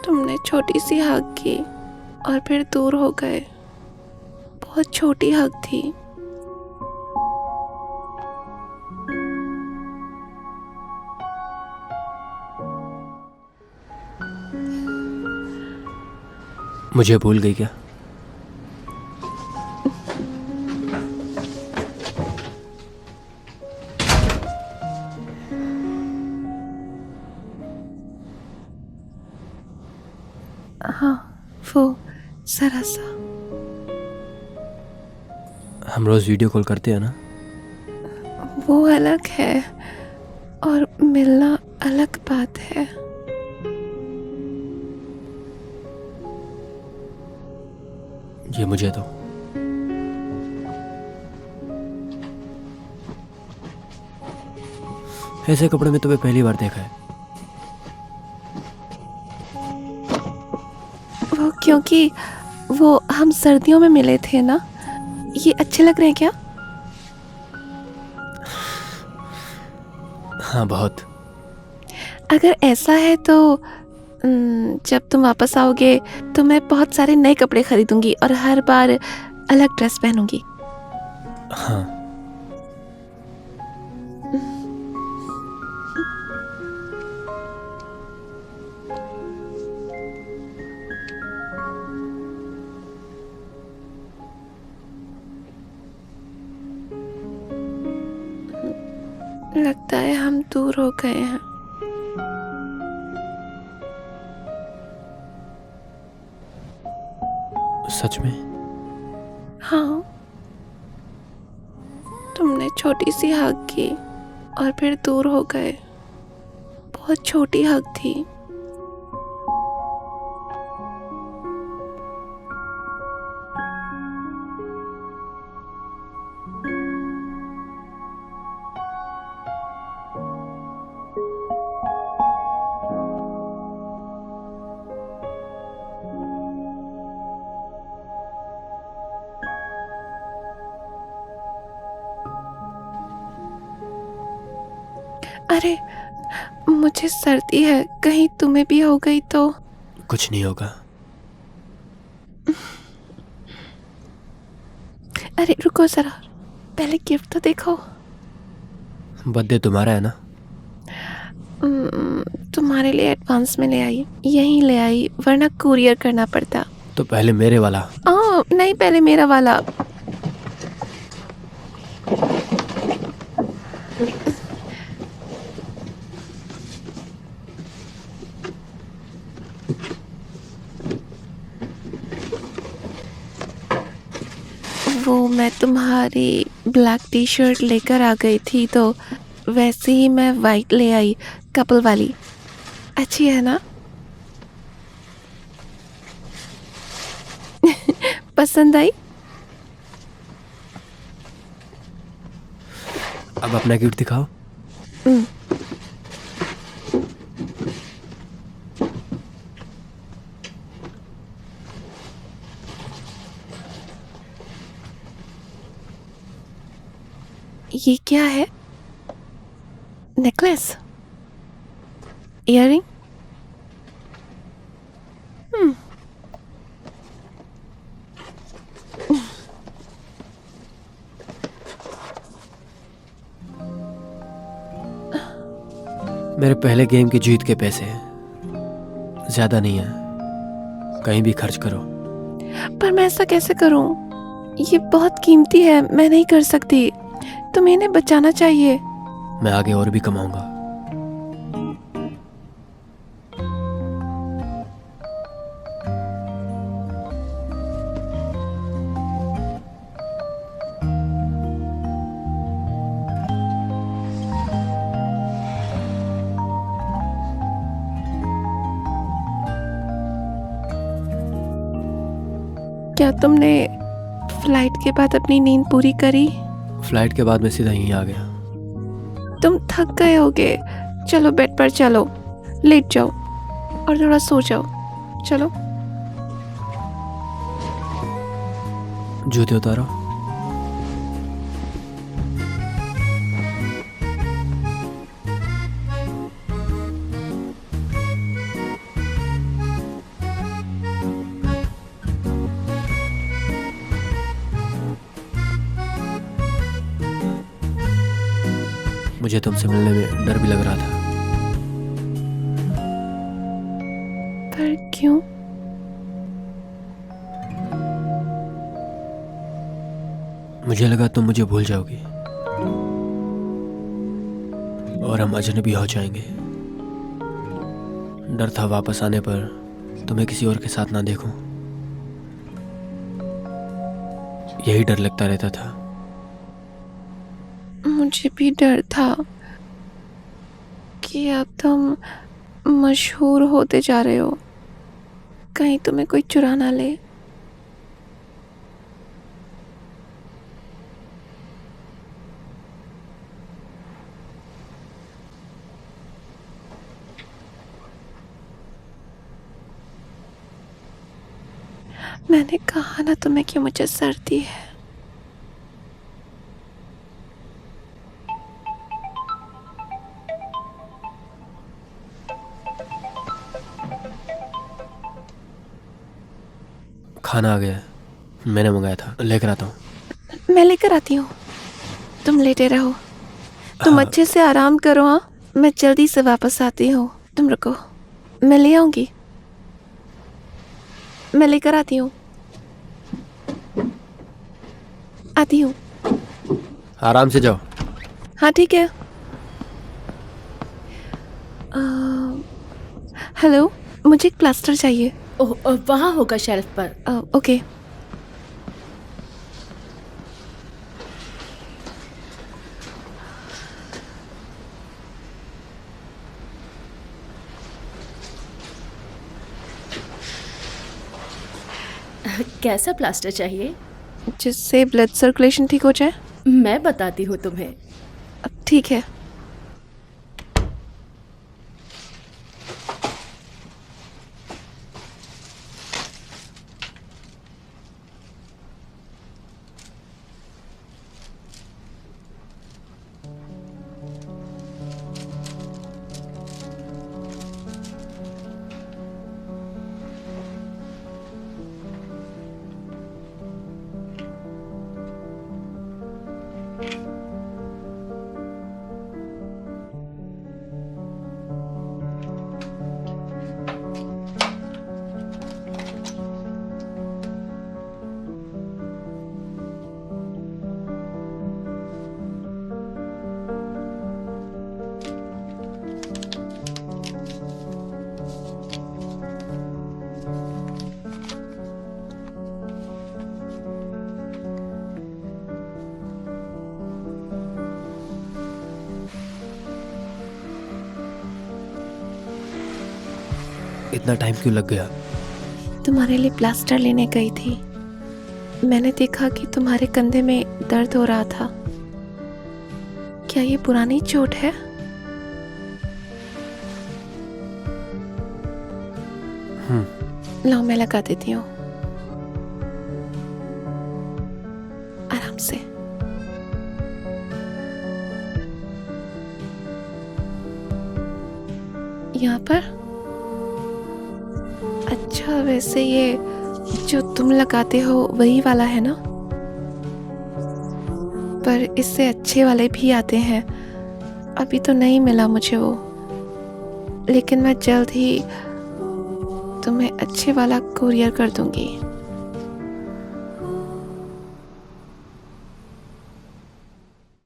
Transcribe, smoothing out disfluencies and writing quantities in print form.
तुमने छोटी सी हग की और फिर दूर हो गए। बहुत छोटी हग थी। मुझे भूल गई क्या? हाँ, वो जरा सा। हम रोज वीडियो कॉल करते हैं ना? वो अलग है और मिलना अलग बात है। ये मुझे तो ऐसे कपड़े में तुम्हें पहली बार देखा है। वो क्योंकि वो हम सर्दियों में मिले थे ना। ये अच्छे लग रहे हैं क्या? हाँ, बहुत। अगर ऐसा है तो जब तुम वापस आओगे तो मैं बहुत सारे नए कपड़े खरीदूंगी और हर बार अलग ड्रेस पहनूंगी। हाँ, लगता है हम दूर हो गए हैं। सच में। हाँ, तुमने छोटी सी हग की और फिर दूर हो गए। बहुत छोटी हग थी। अरे, मुझे सर्दी है, कहीं तुम्हें भी हो गई तो? कुछ नहीं होगा। अरे रुको जरा, पहले गिफ्ट तो देखो। बर्थडे तुम्हारा है ना? तुम्हारे लिए एडवांस में ले आई, यहीं ले आई, वरना कुरियर करना पड़ता। तो पहले मेरे वाला। नहीं, पहले मेरा वाला। वो मैं तुम्हारी ब्लैक टी शर्ट लेकर आ गई थी तो वैसे ही मैं वाइट ले आई, कपल वाली। अच्छी है ना? पसंद आई? अब अपना गिफ्ट दिखाओ। ये क्या है? नेकलेस? इयररिंग? मेरे पहले गेम की जीत के पैसे हैं, ज्यादा नहीं है, कहीं भी खर्च करो। पर मैं ऐसा कैसे करूं? ये बहुत कीमती है, मैं नहीं कर सकती। तुम्हें इन्हें बचाना चाहिए। मैं आगे और भी कमाऊंगा। क्या तुमने फ्लाइट के बाद अपनी नींद पूरी करी? फ्लाइट के बाद मैं सीधा यहीं आ गया। तुम थक गए होगे। चलो बेड पर चलो, लेट जाओ और थोड़ा सो जाओ। चलो। जूते उतारो। मुझे तुमसे मिलने में डर भी लग रहा था। पर क्यों? मुझे लगा तुम मुझे भूल जाओगी और हम अजनबी हो जाएंगे। डर था वापस आने पर तुम्हें किसी और के साथ ना देखूं। यही डर लगता रहता था। मुझे भी डर था कि अब तुम मशहूर होते जा रहे हो, कहीं तुम्हें कोई चुरा ना ले। मैंने कहा ना तुम्हें कि मुझे सर्दी है। खाना आ गया है, मैंने मंगाया था, लेकर आता हूँ। मैं लेकर आती हूँ, तुम लेटे रहो। तुम हाँ। अच्छे से आराम करो। हाँ, मैं जल्दी से वापस आती हूँ, तुम रुको, मैं ले आऊंगी। मैं लेकर आती हूँ, आती हूँ। आराम से जाओ। हाँ ठीक है। हेलो, मुझे एक प्लास्टर चाहिए। ओह, वहाँ होगा शेल्फ पर। ओके। कैसा प्लास्टर चाहिए? जिससे ब्लड सर्कुलेशन ठीक हो जाए। मैं बताती हूँ तुम्हें। ठीक है। इतना टाइम क्यों लग गया? तुम्हारे लिए प्लास्टर लेने गई थी। मैंने देखा कि तुम्हारे कंधे में दर्द हो रहा था। क्या ये पुरानी चोट है? लाओ, मैं लगा देती हूँ, आराम से। यहाँ पर। अच्छा, वैसे ये जो तुम लगाते हो वही वाला है ना? पर इससे अच्छे वाले भी आते हैं। अभी तो नहीं मिला मुझे वो, लेकिन मैं जल्द ही तुम्हें अच्छे वाला कुरियर कर दूंगी।